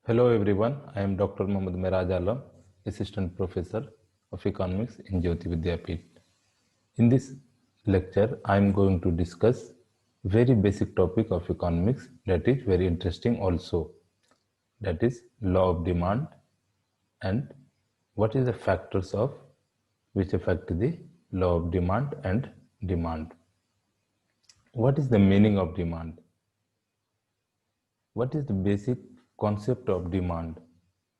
Hello everyone, I am Dr. Mohammad Miraj Alam, Assistant Professor of Economics in Jyoti Vidyapeeth. In this lecture, I am going to discuss very basic topic of economics that is very interesting also, that is law of demand and what is the factors of which affect the law of demand and demand. What is the meaning of demand? What is the basic concept of demand?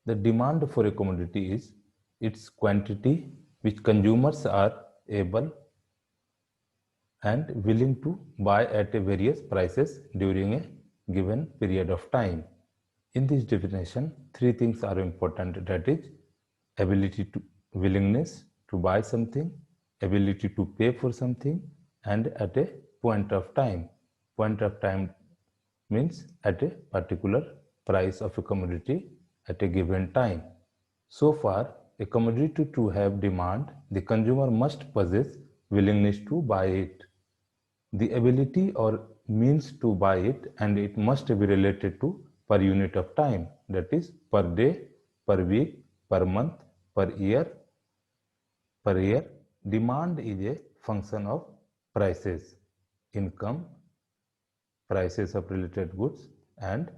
The demand for a commodity is its quantity which consumers are able and willing to buy at a various prices during a given period of time. In this definition, three things are important, that is ability to willingness to buy something, ability to pay for something, and at a point of time. Point of time means at a particular price of a commodity at a given time. So far, a commodity to have demand, the consumer must possess willingness to buy it, the ability or means to buy it, and it must be related to per unit of time, that is per day, per week, per month, per year. Per year, demand is a function of prices, income, prices of related goods, and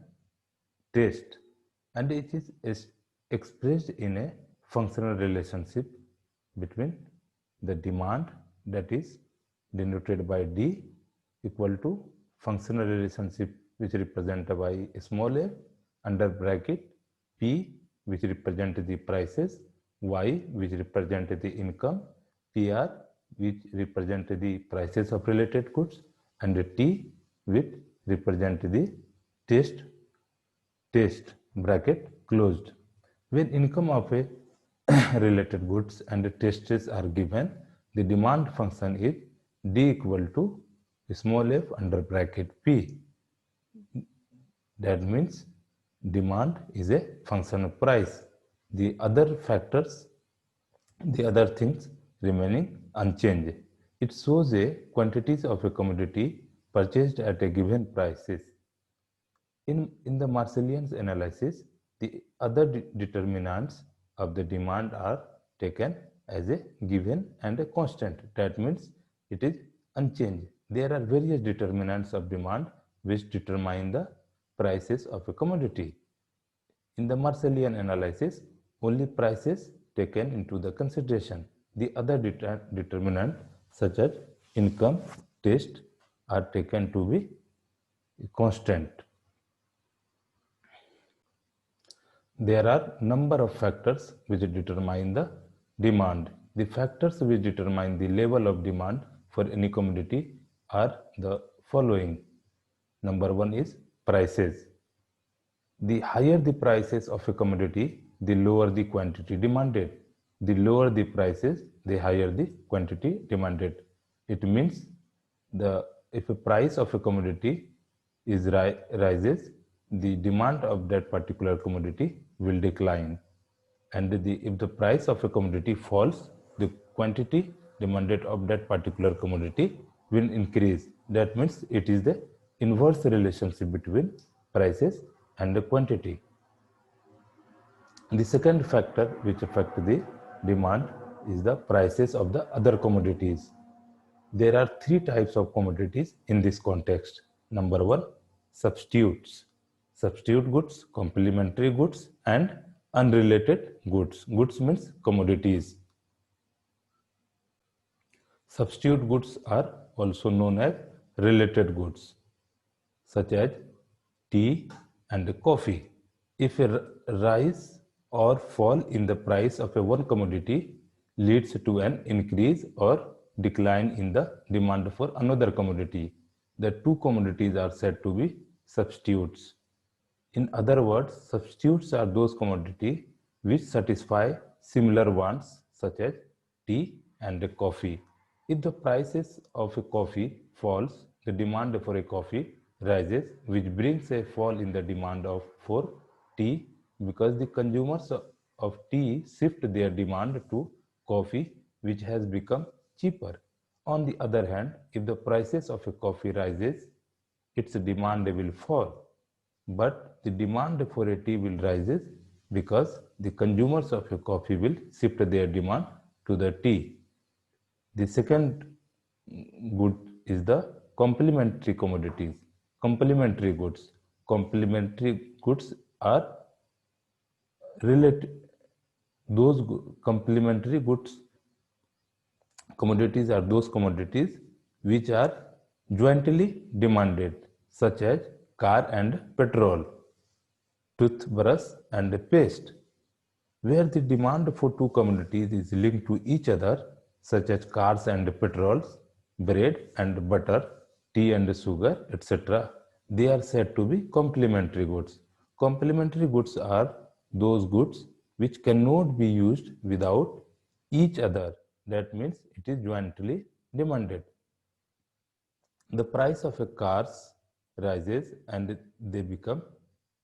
taste, and it is expressed in a functional relationship between the demand, that is denoted by D, equal to functional relationship which represented by small f under bracket P, which represent the prices, Y, which represent the income, PR, which represent the prices of related goods, and T, which represent the taste bracket closed. When income of a related goods and tastes are given, the demand function is D equal to small f under bracket P. That means demand is a function of price. The other factors, the other things remaining unchanged. It shows a quantities of a commodity purchased at a given prices. In the Marshallian's analysis, the other determinants of the demand are taken as a given and a constant. That means it is unchanged. There are various determinants of demand which determine the prices of a commodity. In the Marshallian analysis, only prices taken into the consideration. The other determinant such as income, taste are taken to be constant. There are number of factors which determine the demand. The factors which determine the level of demand for any commodity are the following. Number one is prices. The higher the prices of a commodity, the lower the quantity demanded. The lower the prices, the higher the quantity demanded. It means if a price of a commodity is rises, the demand of that particular commodity will decline, and if the price of a commodity falls, the quantity demanded of that particular commodity will increase. That means it is the inverse relationship between prices and the quantity. The second factor which affects the demand is the prices of the other commodities. There are three types of commodities in this context. Number one, substitutes. Substitute goods, complementary goods, and unrelated goods. Goods means commodities. Substitute goods are also known as related goods, such as tea and coffee. If a rise or fall in the price of a one commodity leads to an increase or decline in the demand for another commodity, the two commodities are said to be substitutes. In other words, substitutes are those commodities which satisfy similar wants, such as tea and coffee. If the prices of a coffee falls, the demand for a coffee rises, which brings a fall in the demand for tea, because the consumers of tea shift their demand to coffee, which has become cheaper. On the other hand, if the prices of a coffee rises, its demand will fall. but the demand for a tea will rises because the consumers of a coffee will shift their demand to the tea. The second good is the complementary commodities, complementary goods. Complementary goods are related, those complementary goods commodities are those commodities which are jointly demanded, such as car and petrol, toothbrush and paste. Where the demand for two commodities is linked to each other, such as cars and petrols, bread and butter, tea and sugar, etc., they are said to be complementary goods. Complementary goods are those goods which cannot be used without each other. That means it is jointly demanded. The price of a cars rises and they become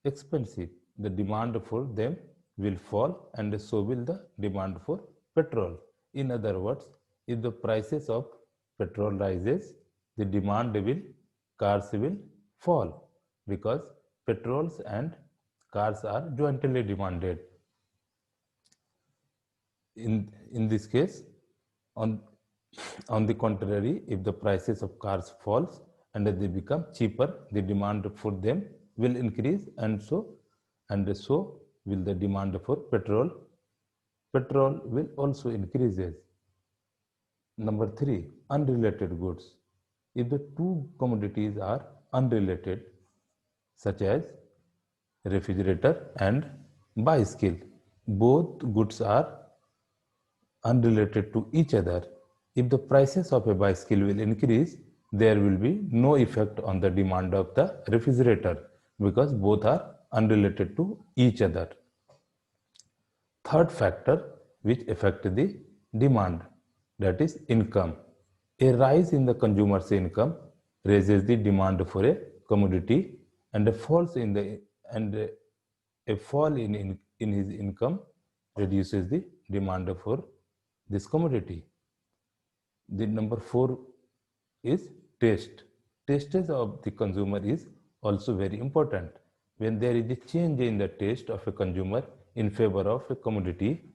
expensive. The demand for them will fall and so will the demand for petrol. In other words, if the prices of petrol rises, the demand will, cars will fall because petrols and cars are jointly demanded. In this case, on on the contrary, if the prices of cars falls and they become cheaper, the demand for them will increase, and so will the demand for petrol. Petrol will also increases. Number 3, unrelated goods. If the two commodities are unrelated, such as refrigerator and bicycle, both goods are unrelated to each other. If the prices of a bicycle will increase, there will be no effect on the demand of the refrigerator because both are unrelated to each other. Third factor which affects the demand, that is income. A rise in the consumer's income raises the demand for a commodity, and a fall in his income reduces the demand for this commodity. The number 4 is taste. Taste of the consumer is also very important. When there is a change in the taste of a consumer in favor of a commodity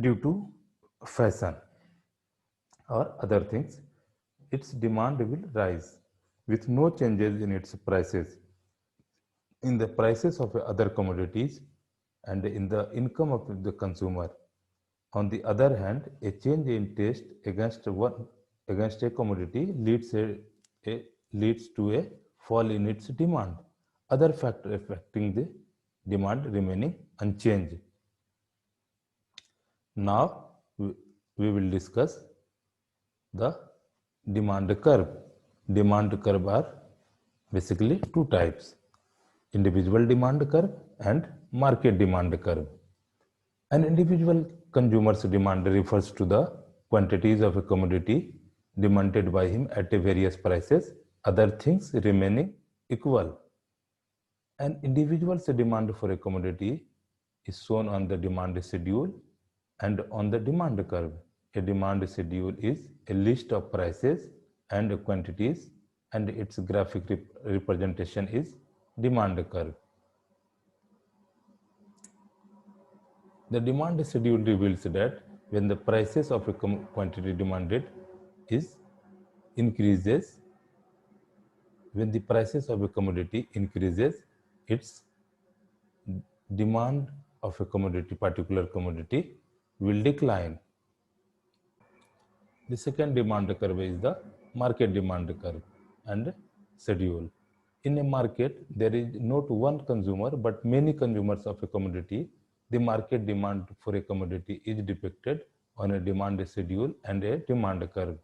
due to fashion or other things, its demand will rise with no changes in its prices. In the prices of other commodities and in the income of the consumer. On the other hand, a change in taste against a commodity leads to a fall in its demand. Other factor affecting the demand remaining unchanged. Now we will discuss the demand curve. Demand curve are basically two types: individual demand curve and market demand curve. An individual consumer's demand refers to the quantities of a commodity demanded by him at various prices, other things remaining equal. An individual's demand for a commodity is shown on the demand schedule and on the demand curve. A demand schedule is a list of prices and quantities, and its graphic representation is demand curve. The demand schedule reveals that when the prices of a quantity demanded increases, when the prices of a commodity increases, its demand of a commodity, particular commodity, will decline. The second demand curve is the market demand curve and schedule. In a market, there is not one consumer but many consumers of a commodity. The market demand for a commodity is depicted on a demand schedule and a demand curve.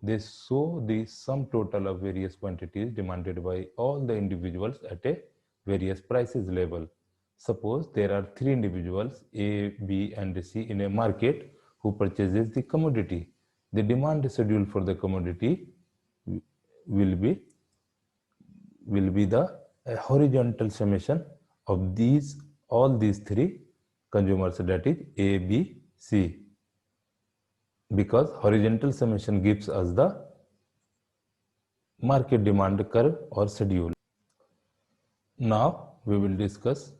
They show the sum total of various quantities demanded by all the individuals at a various prices level. Suppose there are 3 individuals A, B and C in a market who purchases the commodity. The demand schedule for the commodity will be the horizontal summation of all these 3 consumers, that is A, B, C, because horizontal summation gives us the market demand curve or schedule. Now we will discuss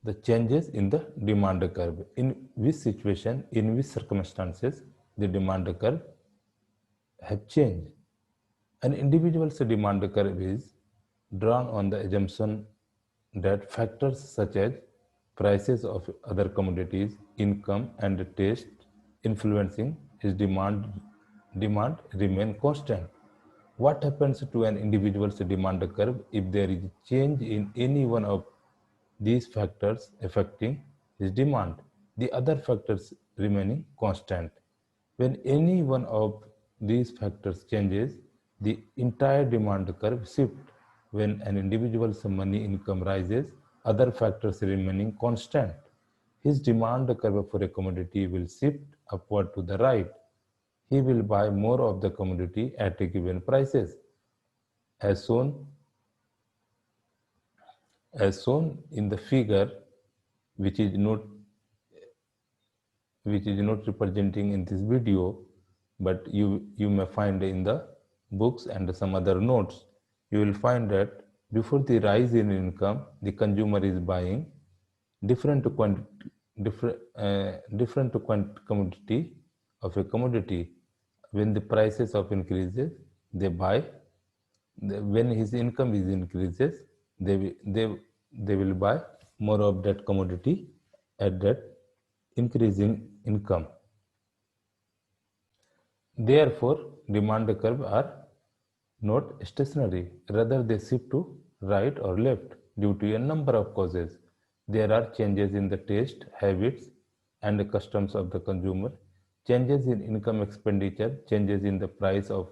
the changes in the demand curve. In which situation, in which circumstances the demand curve have changed. An individual's demand curve is drawn on the assumption that factors such as prices of other commodities, income, and taste influencing his demand remain constant. What happens to an individual's demand curve if there is change in any one of these factors affecting his demand, the other factors remaining constant? When any one of these factors changes, the entire demand curve shifts. When an individual's money income rises, other factors remaining constant, his demand curve for a commodity will shift upward to the right. He will buy more of the commodity at a given prices, as shown in the figure, which is not representing in this video, but you may find in the books and some other notes. You will find that before the rise in income, the consumer is buying different commodity of a commodity. When the prices of increases, they buy. When his income is increases, they will buy more of that commodity at that increasing income. Therefore, demand curve are not stationary, rather they shift to right or left due to a number of causes. There are changes in the taste, habits, and customs of the consumer, changes in income expenditure, changes in the price of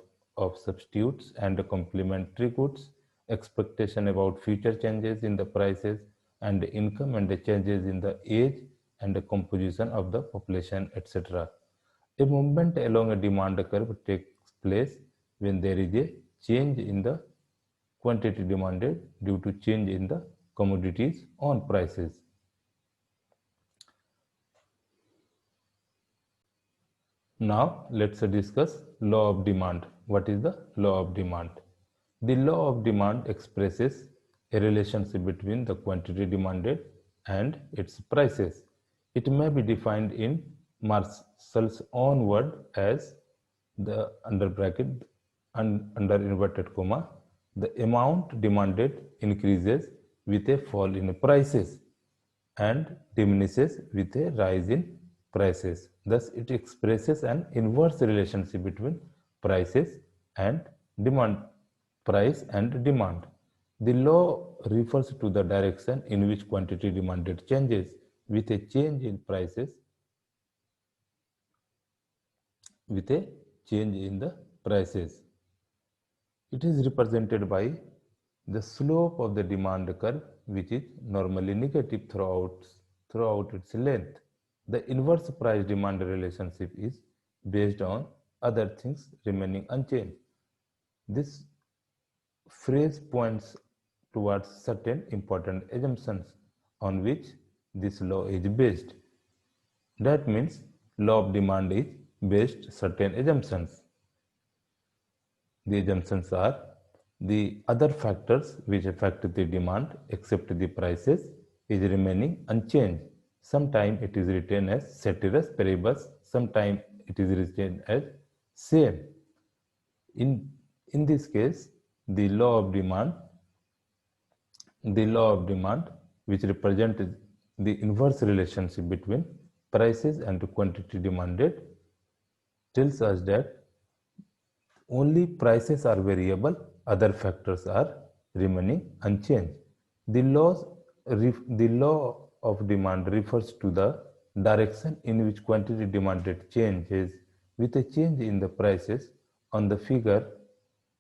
substitutes and complementary goods, expectation about future changes in the prices and income, and the changes in the age and the composition of the population, etc. A movement along a demand curve takes place when there is a change in the quantity demanded due to change in the commodities on prices. Now let's discuss law of demand. What is the law of demand? The law of demand expresses a relationship between the quantity demanded and its prices. It may be defined in Marshall's own word as the under bracket under inverted comma, the amount demanded increases with a fall in prices and diminishes with a rise in prices. Thus, it expresses an inverse relationship between prices and demand, price and demand. The law refers to the direction in which quantity demanded changes with a change in prices, with a change in the prices. It is represented by the slope of the demand curve, which is normally negative throughout its length. The inverse price demand relationship is based on other things remaining unchanged. This phrase points towards certain important assumptions on which this law is based. That means law of demand is based certain assumptions. The assumptions are the other factors which affect the demand except the prices is remaining unchanged. Sometimes it is written as ceteris paribus, sometimes it is written as same. In this case, the law of demand which represents the inverse relationship between prices and quantity demanded tells us that only prices are variable, other factors are remaining unchanged. The law of demand refers to the direction in which quantity demanded changes with a change in the prices. On the figure,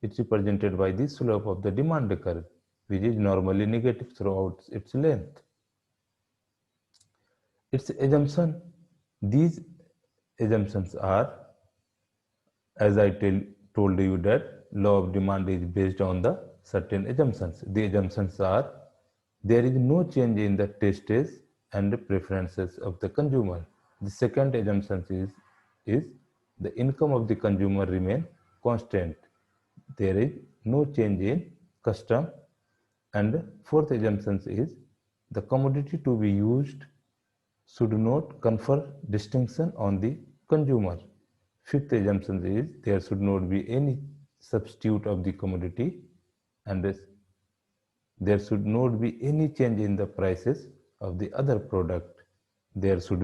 it's represented by the slope of the demand curve, which is normally negative throughout its length. Its assumption, these assumptions are, as I told you, that law of demand is based on the certain assumptions. The assumptions are there is no change in the tastes and preferences of the consumer. The second assumption is the income of the consumer remain constant. There is no change in custom And fourth assumption is the commodity to be used should not confer distinction on the consumer. Fifth assumption is there should not be any substitute of the commodity, and there should not be any change in the prices of the other product. There should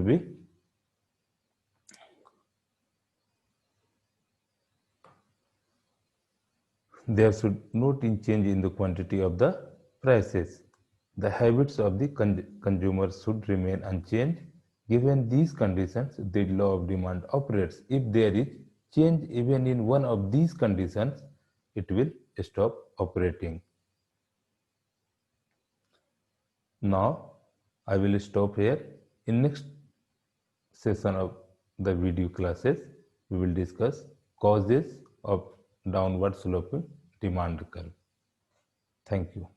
not be change in the quantity of the prices. The habits of the consumer should remain unchanged. Given these conditions, the law of demand operates. If there is change even in one of these conditions, it will stop operating. Now, I will stop here. In next session of the video classes, we will discuss causes of downward sloping demand curve. Thank you.